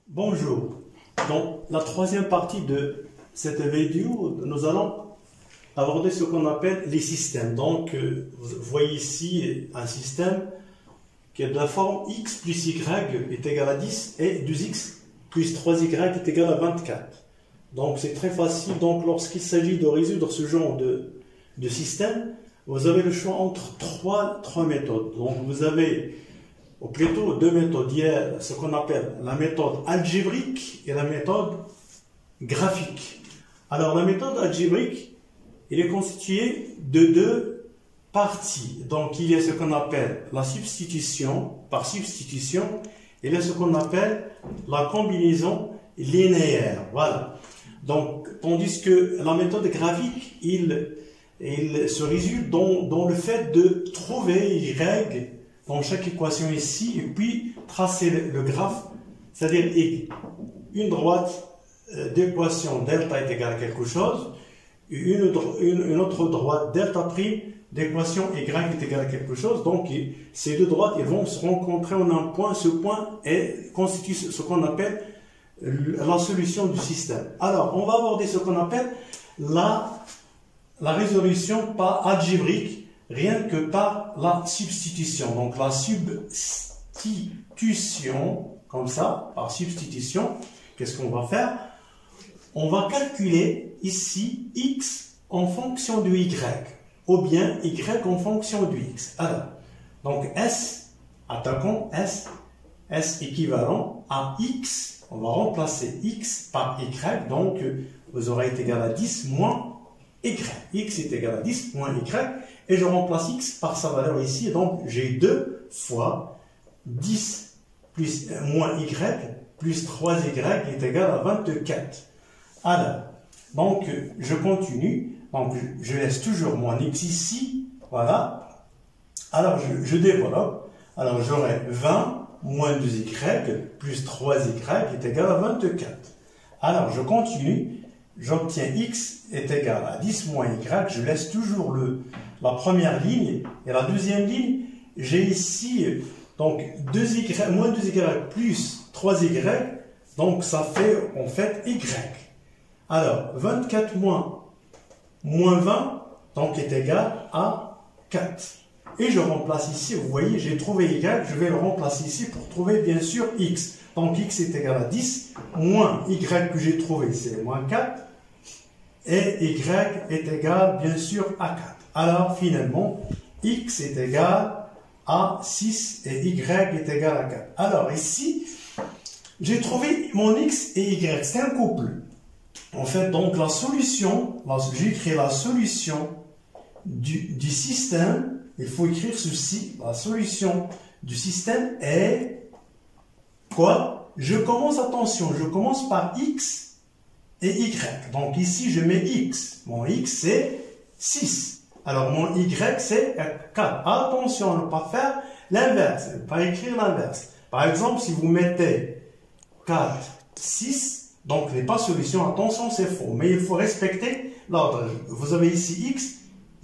Bonjour. Dans la troisième partie de cette vidéo, nous allons aborder ce qu'on appelle les systèmes. Donc, vous voyez ici un système qui est de la forme x plus y est égal à 10 et 2x plus 3y est égal à 24. Donc, c'est très facile. Donc, lorsqu'il s'agit de résoudre ce genre de système, vous avez le choix entre trois méthodes. Donc, vous avez ou plutôt deux méthodes. Il y a ce qu'on appelle la méthode algébrique et la méthode graphique. Alors, la méthode algébrique, elle est constituée de deux parties. Donc, il y a ce qu'on appelle la substitution par substitution et il y a ce qu'on appelle la combinaison linéaire. Voilà. Donc, tandis que la méthode graphique, il se résume dans le fait de trouver y dans chaque équation ici, et puis tracer le graphe, c'est-à-dire une droite d'équation delta est égale à quelque chose, et une autre droite delta prime d'équation y est égale à quelque chose. Donc ces deux droites ils vont se rencontrer en un point. Ce point constitue ce qu'on appelle la solution du système. Alors on va aborder ce qu'on appelle la résolution par algébrique, rien que par la substitution. Donc la substitution, comme ça, par substitution, qu'est-ce qu'on va faire? On va calculer ici x en fonction de y, ou bien y en fonction de x. Alors, donc s, attaquons s équivalent à x, on va remplacer x par y, donc vous aurez été égal à 10 moins y. X est égal à 10 moins y. Et je remplace x par sa valeur ici. Donc, j'ai 2 fois 10 plus moins y plus 3y est égal à 24. Alors, donc, je continue. Donc, je laisse toujours mon x ici. Voilà. Alors, je développe. Alors, j'aurai 20 moins 2y plus 3y est égal à 24. Alors, je continue. J'obtiens x est égal à 10 moins y, je laisse toujours la première ligne, et la deuxième ligne, j'ai ici donc 2y, moins 2y plus 3y, donc ça fait en fait y. Alors 24 moins 20, donc est égal à 4. Et je remplace ici, vous voyez, j'ai trouvé y, je vais le remplacer ici pour trouver bien sûr x. Donc x est égal à 10, moins y que j'ai trouvé, c'est moins 4, et y est égal bien sûr à 4. Alors finalement, x est égal à 6 et y est égal à 4. Alors ici, j'ai trouvé mon x et y, c'est un couple. En fait, donc la solution, j'ai écrit la solution du système, il faut écrire ceci, la solution du système est quoi? Je commence, attention, je commence par x et y. Donc ici, je mets x. Mon x, c'est 6. Alors mon y, c'est 4. Attention à ne pas faire l'inverse, ne pas écrire l'inverse. Par exemple, si vous mettez 4, 6, donc n'est pas solution, attention, c'est faux. Mais il faut respecter l'ordre. Vous avez ici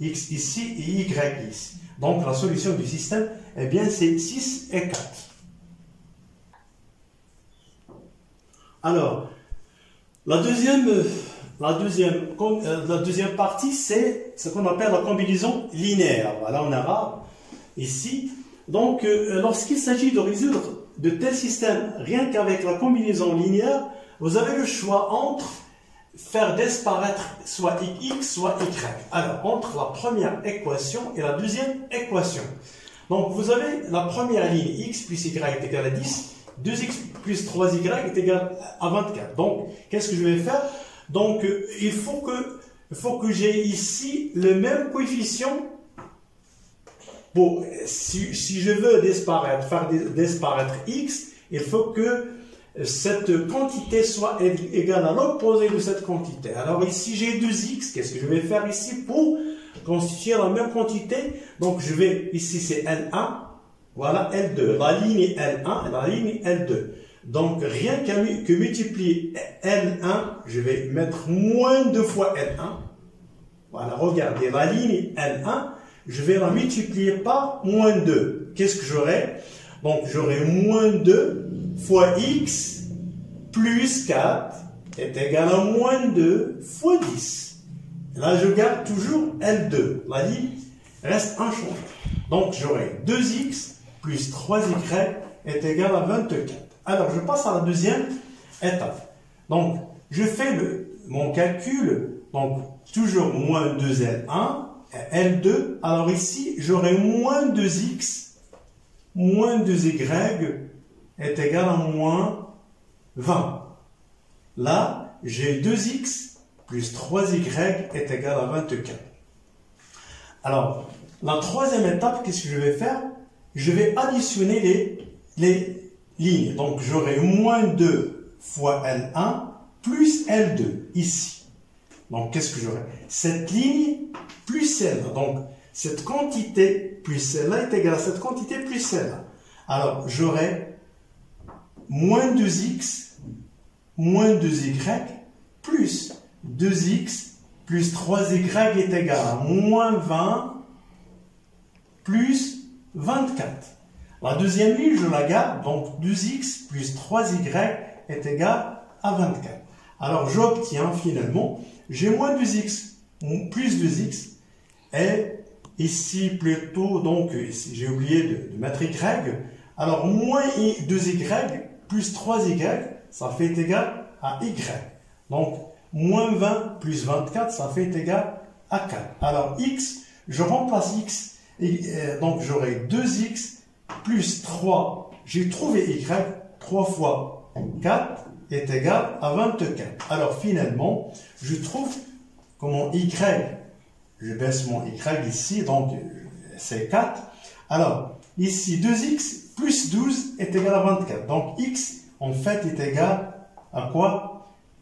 x ici et y ici. Donc la solution du système, eh bien, c'est 6 et 4. Alors, la deuxième partie, c'est ce qu'on appelle la combinaison linéaire. Voilà, en arabe, ici. Donc, lorsqu'il s'agit de résoudre de tels systèmes, rien qu'avec la combinaison linéaire, vous avez le choix entre faire disparaître soit x, soit y. Alors, entre la première équation et la deuxième équation. Donc, vous avez la première ligne, x plus y est égal à 10, 2x plus 3y est égal à 24. Donc, qu'est-ce que je vais faire? Donc, il faut que j'ai ici le même coefficient. Bon, si je veux faire disparaître x, il faut que cette quantité soit égale à l'opposé de cette quantité. Alors ici, j'ai 2x. Qu'est-ce que je vais faire ici pour constituer la même quantité? Donc, ici c'est L1. Voilà L2, la ligne est L1 et la ligne est L2. Donc, rien que multiplier L1, je vais mettre moins 2 fois L1. Voilà, regardez, la ligne L1, je vais la multiplier par moins 2. Qu'est-ce que j'aurai? Donc, j'aurai moins 2 fois x plus 4 est égal à moins 2 fois 10. Et là, je garde toujours L2. La ligne reste inchangée. Donc, j'aurai 2x plus 3y est égal à 24. Alors, je passe à la deuxième étape. Donc, je fais mon calcul. Donc, toujours moins 2L1 et L2. Alors ici, j'aurai moins 2x, moins 2y est égal à moins 20. Là, j'ai 2x plus 3y est égal à 24. Alors, la troisième étape, qu'est-ce que je vais faire? Je vais additionner les lignes. Donc, j'aurai moins 2 fois L1 plus L2 ici. Donc, qu'est-ce que j'aurai? Cette ligne plus celle-là. Donc, cette quantité plus celle-là est égale à cette quantité plus celle-là. Alors, j'aurai moins 2x moins 2y plus 2x plus 3y est égal à moins 20 plus 24. La deuxième ligne, je la garde. Donc, 2x plus 3y est égal à 24. Alors, j'obtiens finalement, j'ai moins 2x plus 2x et ici plutôt, donc, j'ai oublié de mettre y. Alors, moins 2y plus 3y, ça fait égal à y. Donc, moins 20 plus 24, ça fait égal à 4. Alors, x, je remplace x, donc j'aurai 2x plus 3, j'ai trouvé y, 3 fois 4 est égal à 24. Alors, finalement, je trouve comment y, je baisse mon y ici, donc c'est 4. Alors, ici, 2x plus 12 est égal à 24. Donc, x, en fait, est égal à quoi?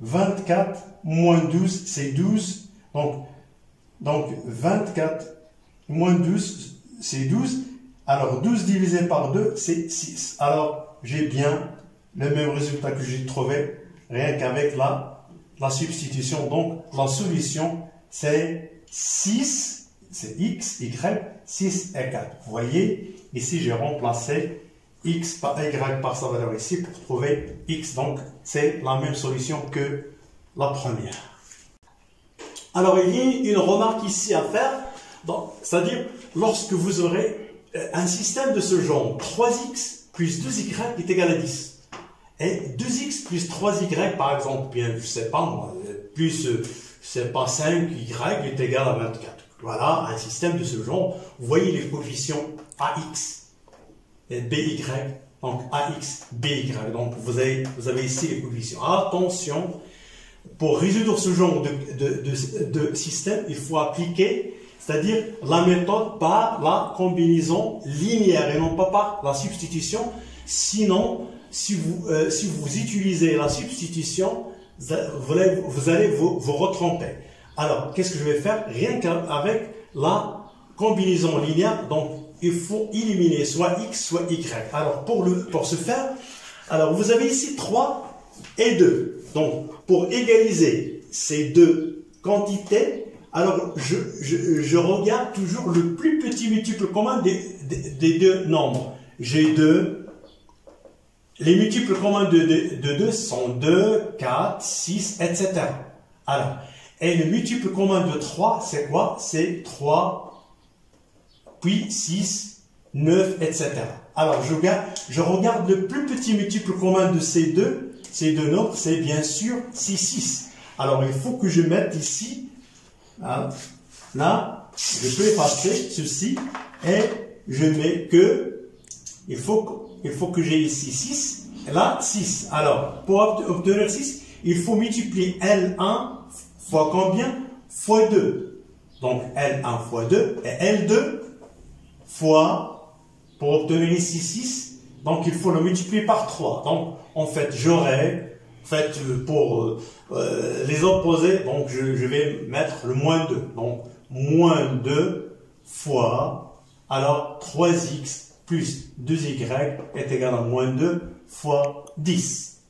24 moins 12, c'est 12. Donc 24 moins 12, c'est 12. Alors, 12 divisé par 2, c'est 6. Alors, j'ai bien le même résultat que j'ai trouvé, rien qu'avec la substitution. Donc, la solution, c'est 6, c'est x, y, 6 et 4. Vous voyez, ici, j'ai remplacé x par y par sa valeur ici pour trouver x. Donc, c'est la même solution que la première. Alors, il y a une remarque ici à faire. C'est-à-dire, lorsque vous aurez un système de ce genre, 3x plus 2y est égal à 10. Et 2x plus 3y, par exemple, bien, je ne sais pas moi, plus, je sais pas, 5y est égal à 24. Voilà, un système de ce genre. Vous voyez les coefficients ax et by. Donc, ax, by. Donc, vous avez ici les coefficients. Attention, pour résoudre ce genre de système, il faut appliquer, c'est-à-dire la méthode par la combinaison linéaire et non pas par la substitution. Sinon, si vous utilisez la substitution, vous allez vous retromper. Alors, qu'est-ce que je vais faire? Rien qu'avec la combinaison linéaire, donc il faut éliminer soit x, soit y. Alors, pour ce faire, alors vous avez ici 3 et 2. Donc, pour égaliser ces deux quantités, alors je regarde toujours le plus petit multiple commun des deux nombres. J'ai 2. Les multiples communs de 2 sont 2, 4, 6, etc. Alors, et le multiple commun de 3, c'est quoi? C'est 3, puis 6, 9, etc. Alors, je regarde le plus petit multiple commun de ces deux nombres, c'est bien sûr 6. Alors, il faut que je mette ici, là, je peux effacer ceci, et je mets que, il faut que j'ai ici 6, et là 6. Alors, pour obtenir 6, il faut multiplier L1 fois combien? Fois 2. Donc, L1 fois 2, et L2 fois, pour obtenir ici 6, donc il faut le multiplier par 3. Donc, en fait, pour les opposés, donc je vais mettre le moins 2. Donc, moins 2 fois, alors 3x plus 2y est égal à moins 2 fois 10.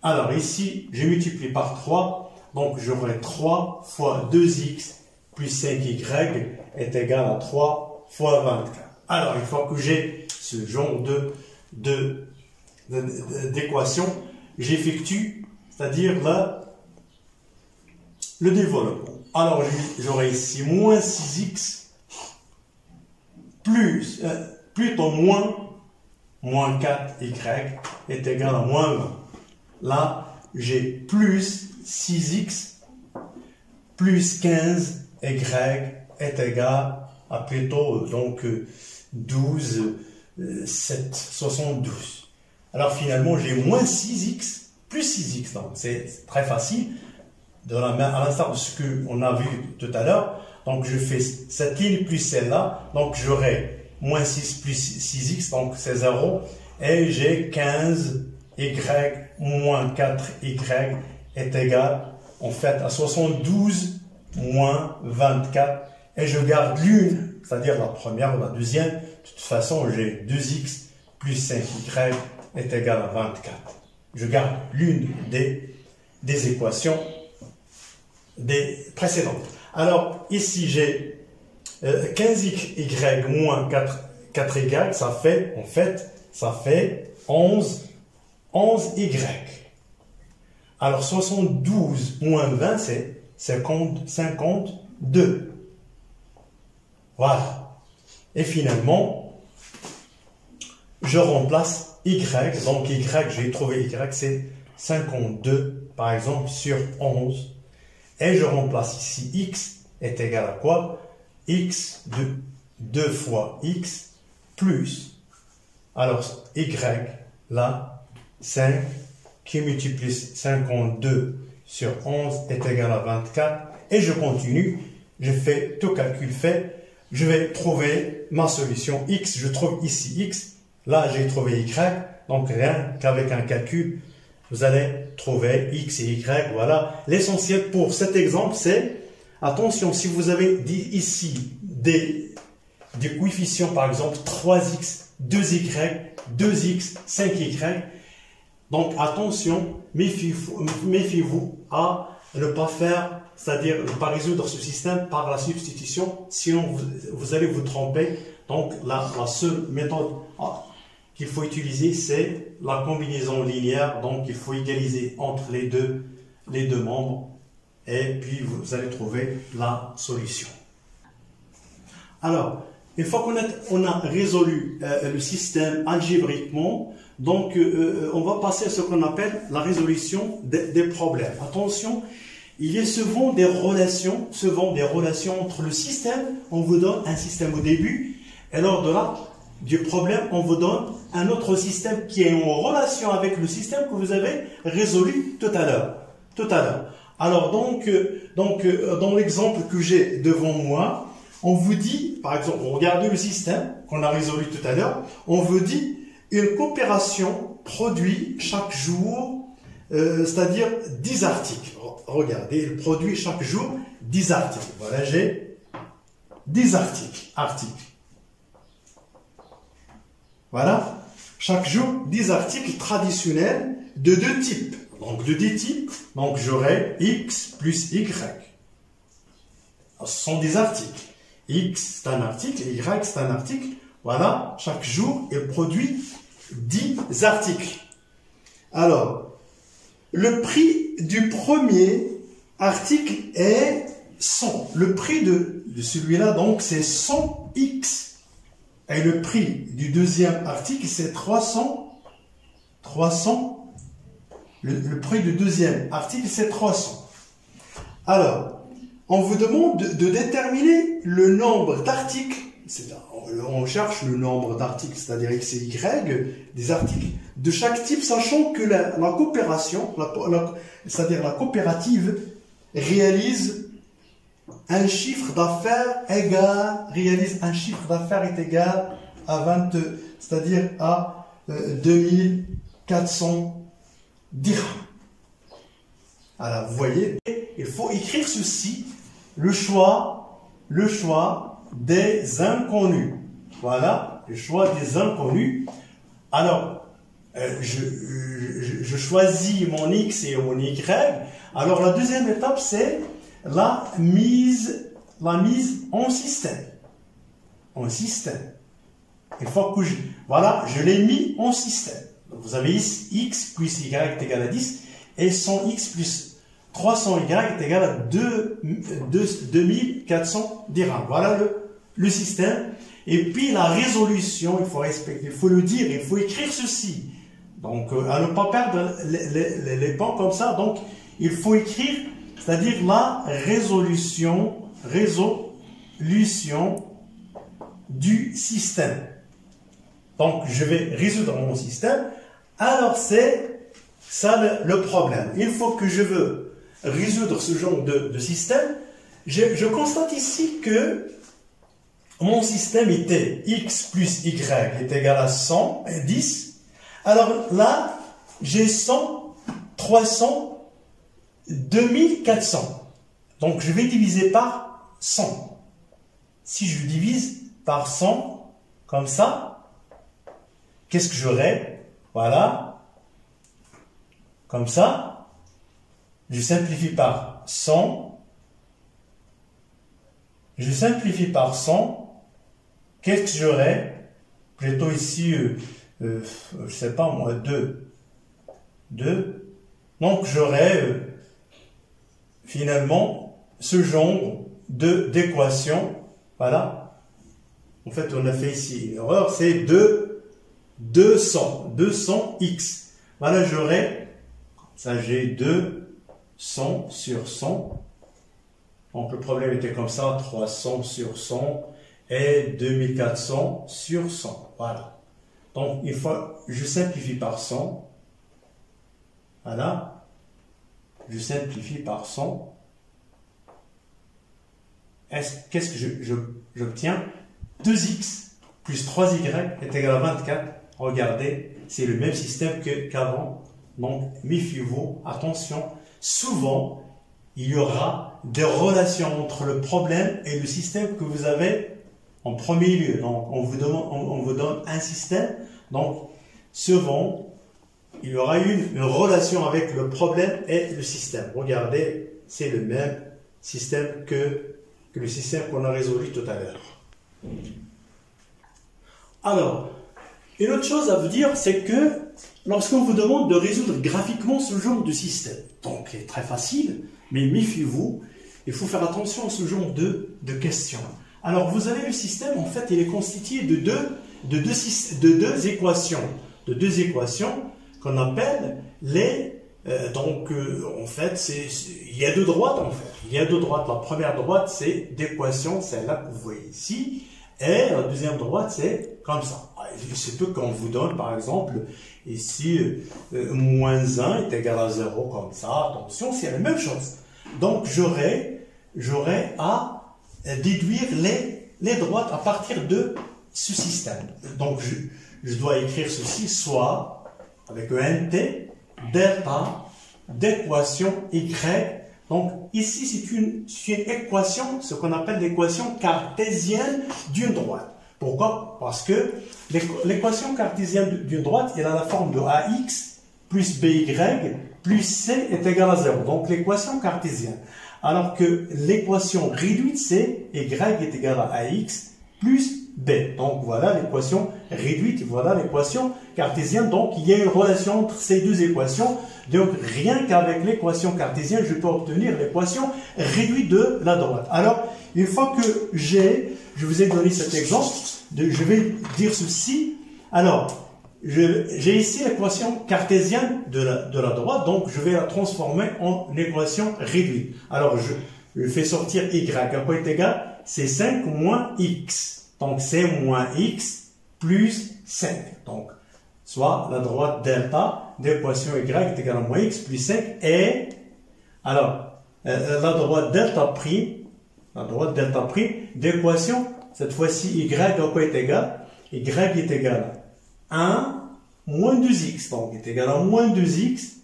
Alors ici, je multiplie par 3, donc j'aurai 3 fois 2x plus 5y est égal à 3 fois 24. Alors, une fois que j'ai ce genre d'équation, j'effectue, c'est-à-dire le développement. Alors, j'aurai ici moins 6x plus, plutôt moins 4y est égal à moins 20. Là, j'ai plus 6x plus 15y est égal à plutôt donc 12, 7, 72. Alors finalement, j'ai moins 6x plus 6x. Donc c'est très facile, à l'instar de ce qu'on a vu tout à l'heure. Donc je fais cette ligne plus celle-là. Donc j'aurai moins 6 plus 6x, donc c'est 0. Et j'ai 15y moins 4y est égal en fait à 72 moins 24. Et je garde l'une, c'est-à-dire la première ou la deuxième. De toute façon, j'ai 2x plus 5y est égal à 24. Je garde l'une des équations des précédentes. Alors, ici, j'ai 15y moins 4y, ça fait, en fait, ça fait 11y. Alors, 72 moins 20, c'est 52. Voilà. Et finalement, je remplace y. Donc, y, j'ai trouvé y, c'est 52, par exemple, sur 11. Et je remplace ici x est égal à quoi? X de 2 fois x plus, alors y, là, 5, qui multiplie 52 sur 11 est égal à 24. Et je continue, je fais tout calcul fait. Je vais trouver ma solution x, je trouve ici x, là j'ai trouvé y, donc rien qu'avec un calcul, vous allez trouver x et y, voilà. L'essentiel pour cet exemple, c'est, attention, si vous avez dit ici des coefficients, par exemple 3x, 2y, 2x, 5y, donc attention, méfiez-vous à ne pas faire, c'est-à-dire ne pas résoudre ce système par la substitution, sinon vous allez vous tromper. Donc la seule méthode qu'il faut utiliser, c'est la combinaison linéaire. Donc il faut égaliser entre les deux membres et puis vous allez trouver la solution. Alors, une fois qu'on a résolu le système algébriquement, donc on va passer à ce qu'on appelle la résolution des problèmes. Attention, il y a souvent des relations entre le système. On vous donne un système au début, et lors du problème, on vous donne un autre système qui est en relation avec le système que vous avez résolu tout à l'heure. Alors donc dans l'exemple que j'ai devant moi, on vous dit, par exemple, regardez le système qu'on a résolu tout à l'heure, on vous dit une coopération produit chaque jour, c'est-à-dire 10 articles. Regardez, il produit chaque jour 10 articles. Voilà, j'ai 10 articles. Voilà, chaque jour 10 articles traditionnels de deux types. Donc de deux types, donc j'aurai x plus y. Ce sont des articles. X c'est un article, y c'est un article. Voilà, chaque jour il produit 10 articles. Alors, le prix du premier article est 100. Le prix de celui-là, donc, c'est 100x. Et le prix du deuxième article, c'est 300. Le prix du deuxième article, c'est 300. Alors, on vous demande de déterminer le nombre d'articles. On cherche le nombre d'articles, c'est-à-dire x et y, des articles de chaque type, sachant que la coopération, c'est-à-dire la coopérative, réalise un chiffre d'affaires est égal à 20, c'est-à-dire à 2400 dirhams. Alors, vous voyez, il faut écrire ceci, le choix des inconnus. Voilà, le choix des inconnus. Alors, je choisis mon x et mon y. Alors, la deuxième étape, c'est la mise en système. Une fois que je l'ai mis en système. Vous avez ici x plus y est égal à 10 et 100x plus 300y est égal à 2400 dirhams. Voilà le système. Et puis la résolution, il faut respecter, il faut le dire, il faut écrire ceci. Donc à ne pas perdre les points comme ça. Donc il faut écrire, c'est-à-dire la résolution du système. Donc je vais résoudre mon système. Alors c'est ça le problème. Une fois que je veux résoudre ce genre de système, je constate ici que mon système était x plus y est égal à 110. Alors là, j'ai 100, 300, 2400. Donc je vais diviser par 100. Si je divise par 100, comme ça, qu'est-ce que j'aurai? Voilà. Comme ça, je simplifie par 100. Je simplifie par 100. Qu'est-ce que j'aurai? Plutôt ici, je ne sais pas moi, 2. Donc j'aurai finalement ce genre d'équation. Voilà. En fait, on a fait ici une erreur. C'est 200x. Voilà, j'aurai, ça j'ai 200 sur 100. Donc le problème était comme ça, 300 sur 100 et 2400 sur 100. Voilà. Donc une fois, je simplifie par 100. Voilà. Je simplifie par 100. Qu'est-ce que j'obtiens? 2x plus 3y est égal à 24. Regardez, c'est le même système qu'avant. Donc, méfiez-vous, attention. Souvent, il y aura des relations entre le problème et le système que vous avez en premier lieu. Donc, on vous donne un système. Donc, souvent, il y aura une relation avec le problème et le système. Regardez, c'est le même système que le système qu'on a résolu tout à l'heure. Alors, une autre chose à vous dire, c'est que lorsqu'on vous demande de résoudre graphiquement ce genre de système, donc c'est très facile, mais méfiez-vous, il faut faire attention à ce genre de questions. Alors, vous avez le système, en fait, il est constitué de deux équations qu'on appelle les... en fait, il y a deux droites, en fait. Il y a deux droites. La première droite, c'est d'équation, celle-là que vous voyez ici. Et la deuxième droite, c'est comme ça. Il se peut qu'on vous donne, par exemple, ici, moins 1 est égal à 0, comme ça. Attention, c'est la même chose. Donc, j'aurai à déduire les droites à partir de ce système. Donc, je dois écrire ceci, soit avec un nt, delta, d'équation y. Donc, ici, c'est une équation, ce qu'on appelle l'équation cartésienne d'une droite. Pourquoi? Parce que l'équation cartésienne d'une droite, elle a la forme de ax plus by plus c est égal à 0. Donc, l'équation cartésienne. Alors que l'équation réduite, c'est y est égal à ax plus b. Donc, voilà l'équation réduite, voilà l'équation cartésienne. Donc, il y a une relation entre ces deux équations. Donc, rien qu'avec l'équation cartésienne, je peux obtenir l'équation réduite de la droite. Alors, une fois que je vous ai donné cet exemple, je vais dire ceci. Alors, j'ai ici l'équation cartésienne de la droite, donc je vais la transformer en équation réduite. Alors, je fais sortir y. À quoi est égal? C'est 5 moins x. Donc, c'est moins x plus 5. Donc, soit la droite delta d'équation y est égale à moins x plus 5 et alors la droite delta prime d'équation, cette fois-ci y à quoi est égal? Y est égal à 1 moins 2x, donc est égal à moins 2x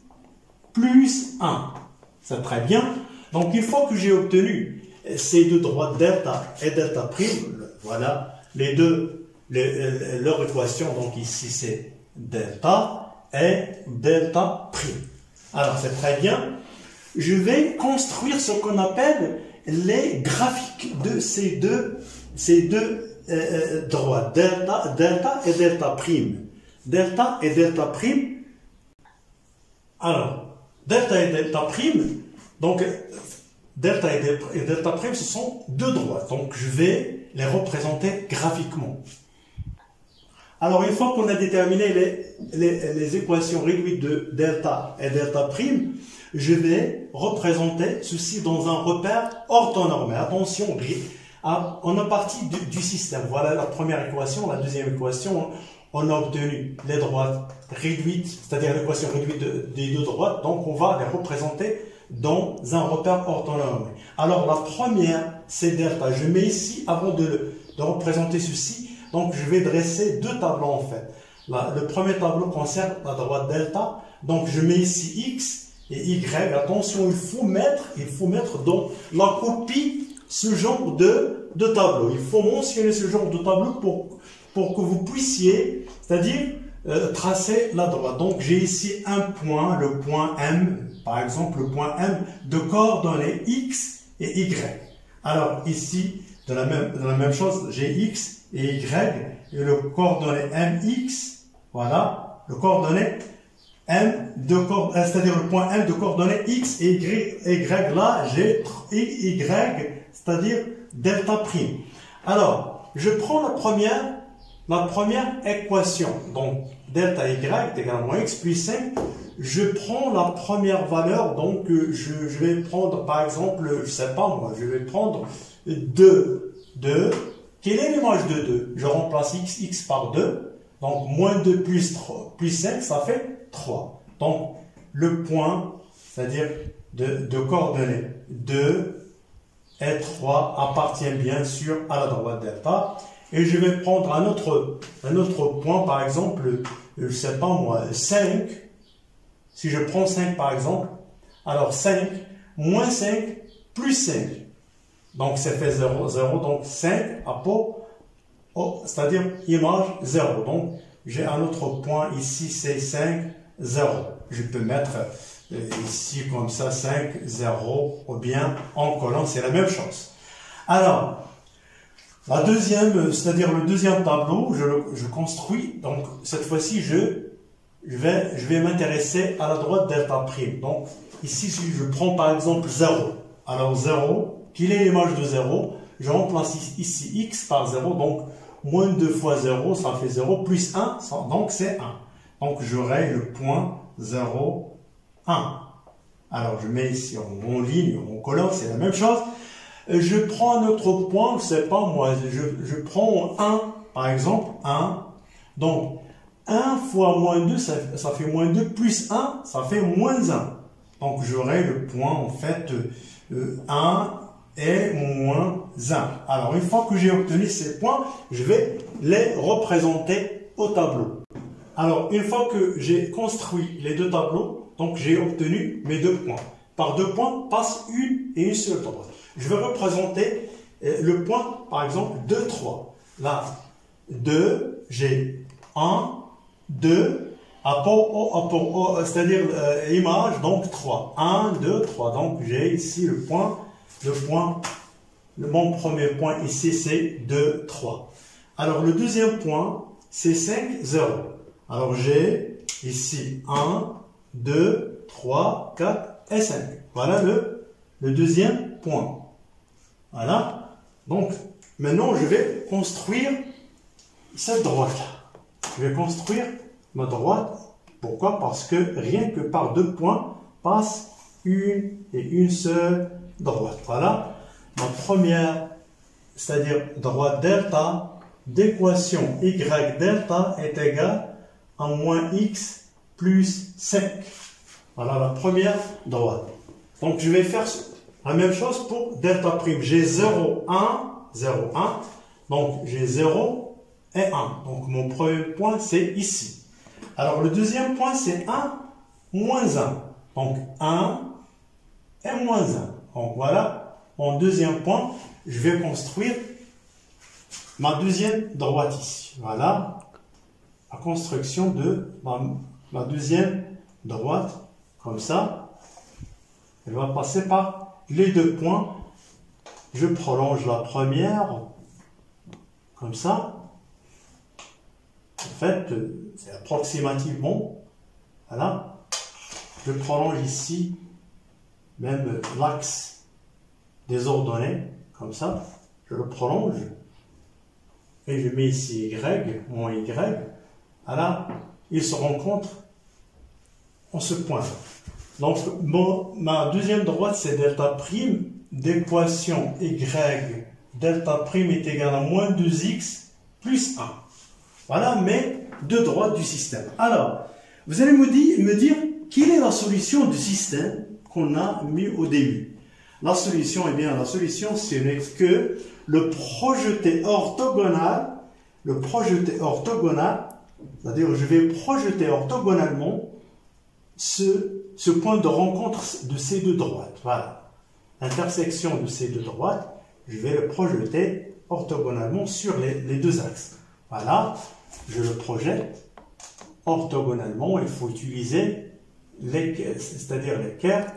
plus 1. C'est très bien. Donc une fois que j'ai obtenu ces deux droites delta et delta prime, voilà leur équation, donc ici c'est delta et delta prime. Alors c'est très bien. Je vais construire ce qu'on appelle les graphiques de ces deux droites, delta et delta prime. delta et delta prime. Alors, delta et delta prime, donc delta et delta prime, ce sont deux droites. Donc, je vais les représenter graphiquement. Alors, une fois qu'on a déterminé les équations réduites de delta et delta prime, je vais représenter ceci dans un repère orthonormé. Attention, on est parti du système. Voilà la première équation. La deuxième équation, on a obtenu les droites réduites, c'est-à-dire l'équation réduite des deux droites. Donc, on va les représenter dans un repère orthonormé. Alors, la première, c'est delta. Je mets ici, avant de représenter ceci, donc je vais dresser deux tableaux en fait. Le premier tableau concerne la droite delta. Donc, je mets ici x et y. Attention, il faut mettre dans la copie ce genre de tableau. Il faut mentionner ce genre de tableau pour que vous puissiez, c'est-à-dire tracer la droite. Donc j'ai ici un point, le point M, par exemple le point M de coordonnées X et Y. Alors ici, de la même chose, j'ai X et Y, et le coordonnée MX, voilà, le coordonnée c'est-à-dire le point M de coordonnées X et Y, là j'ai Y, c'est-à-dire delta prime. Alors, je prends la première équation, donc delta Y est égal à moins X plus 5, je prends la première valeur, donc je vais prendre par exemple, je sais pas moi, je vais prendre 2, quelle est l'image de 2? Je remplace x par 2, donc moins 2 plus 5, ça fait 3. Donc, le point, c'est-à-dire de coordonnées 2 et 3 appartient bien sûr à la droite delta. Et je vais prendre un autre point, par exemple, je ne sais pas moi, 5. Si je prends 5 par exemple, alors 5, moins 5, plus 5. Donc, ça fait 0, 0. Donc, 5 c'est-à-dire image 0. Donc, j'ai un autre point ici, c'est 5, 0. Je peux mettre ici comme ça, 5, 0, ou bien en colonne, c'est la même chose. Alors, la deuxième, c'est-à-dire le deuxième tableau, je construis. Donc, cette fois-ci, je vais m'intéresser à la droite delta prime. Donc, ici, si je prends par exemple 0. Alors, 0, quelle est l'image de 0? Je remplace ici x par 0. Donc, moins 2 fois 0, ça fait 0, plus 1, donc c'est 1. Donc, j'aurai le point 0, 1. Alors, je mets ici en ligne, en colonne, c'est la même chose. Je prends un autre point, je ne sais pas moi, je prends 1, par exemple, 1. Donc, 1 fois moins 2, ça fait moins 2, plus 1, ça fait moins 1. Donc, j'aurai le point, en fait, 1 et moins 1. Alors, une fois que j'ai obtenu ces points, je vais les représenter au tableau. Alors, une fois que j'ai construit les deux tableaux, donc j'ai obtenu mes deux points. Par deux points passe une seule droite. Je vais représenter le point, par exemple, 2, 3. Là, 2, j'ai 1, 2, c'est-à-dire image, donc 3. 1, 2, 3. Donc, j'ai ici mon premier point ici, c'est 2, 3. Alors, le deuxième point, c'est 5, 0. Alors, j'ai ici 1, 2, 3, 4 et 5. Voilà le deuxième point. Voilà. Donc, maintenant, je vais construire cette droite-là. Je vais construire ma droite. Pourquoi? Parce que rien que par deux points passe une seule droite. Voilà. Ma première, c'est-à-dire droite delta d'équation y delta est égale à moins x plus 5. Voilà la première droite. Donc, je vais faire la même chose pour delta prime. J'ai 0, 1, 0, 1. Donc, j'ai 0 et 1. Donc, mon premier point, c'est ici. Alors, le deuxième point, c'est 1, moins 1. Donc, 1 et moins 1. Donc, voilà, mon deuxième point, je vais construire ma deuxième droite ici. Voilà, la construction de ma deuxième droite, comme ça. Elle va passer par les deux points. Je prolonge la première, comme ça. En fait, c'est approximativement, voilà, je prolonge ici, même l'axe des ordonnées, comme ça, je le prolonge, et je mets ici Y, mon Y, voilà, ils se rencontrent en ce point. Donc, ma deuxième droite, c'est delta prime d'équation Y, delta prime est égal à moins 2x plus 1. Voilà mes deux droites du système. Alors, vous allez me dire quelle est la solution du système qu'on a mis au début. La solution, eh bien, la solution, ce n'est que le projeté orthogonal, c'est-à-dire je vais projeter orthogonalement ce point de rencontre de ces deux droites. Voilà. L'intersection de ces deux droites, je vais le projeter orthogonalement sur les deux axes. Voilà. Je le projette orthogonalement. Il faut utiliser c'est-à-dire l'équerre.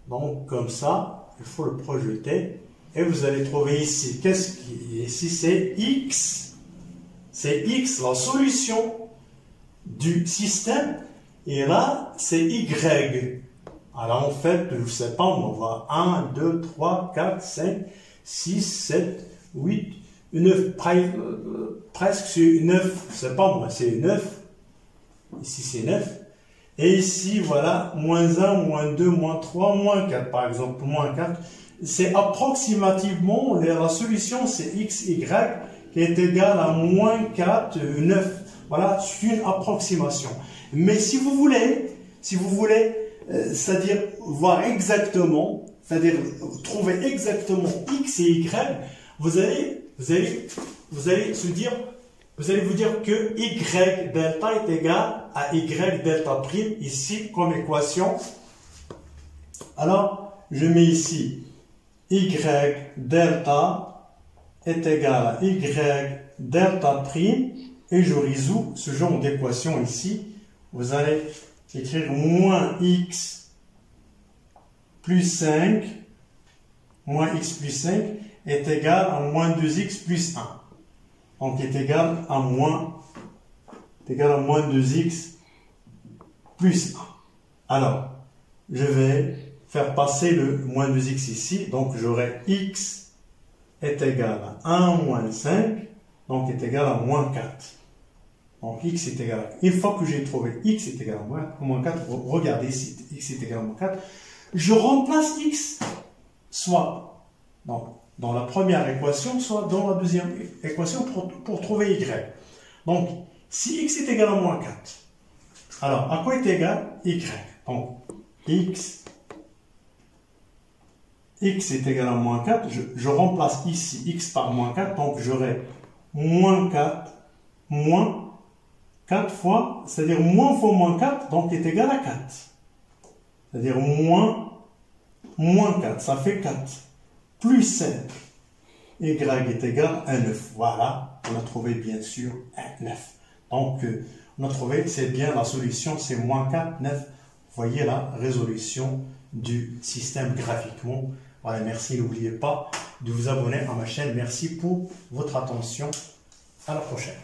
Donc, comme ça, il faut le projeter. Et vous allez trouver ici, ici c'est X. C'est X, la solution du système. Et là, c'est Y. Alors, en fait, je ne sais pas, on va 1, 2, 3, 4, 5, 6, 7, 8, 9, presque c'est 9, c'est pas moi, c'est 9. Ici, c'est 9. Et ici, voilà, moins 1, moins 2, moins 3, moins 4, par exemple, moins 4. C'est approximativement, la solution, c'est x, y, qui est égal à moins 4, 9. Voilà, c'est une approximation. Mais si vous voulez, c'est-à-dire voir exactement, c'est-à-dire trouver exactement x et y, vous allez se dire, vous allez vous dire que y delta est égal à y delta prime ici comme équation. Alors, je mets ici y delta est égal à y delta prime et je résous ce genre d'équation ici. Vous allez écrire moins x plus 5, moins x plus 5 est égal à moins 2x plus 1. Donc, est égal à moins 2x plus 1. Alors, je vais faire passer le moins 2x ici. Donc, j'aurai x est égal à 1 moins 5. Donc, est égal à moins 4. Donc, x est égal à... Une fois que j'ai trouvé x est égal à moins 4, regardez ici, x est égal à moins 4. Je remplace x soit dans la première équation, soit dans la deuxième équation pour trouver y. Donc, si x est égal à moins 4, alors à quoi est égal y? Donc, x est égal à moins 4, je remplace ici x par moins 4, donc j'aurai moins 4, moins 4 fois, c'est-à-dire moins fois moins 4, donc est égal à 4. C'est-à-dire moins 4, ça fait 4. Plus 5, y est égal à 9. Voilà, on a trouvé bien sûr 9. Donc, on a trouvé, c'est bien la solution, c'est moins 4, 9. Vous voyez la résolution du système graphiquement. Voilà, merci, n'oubliez pas de vous abonner à ma chaîne. Merci pour votre attention. À la prochaine.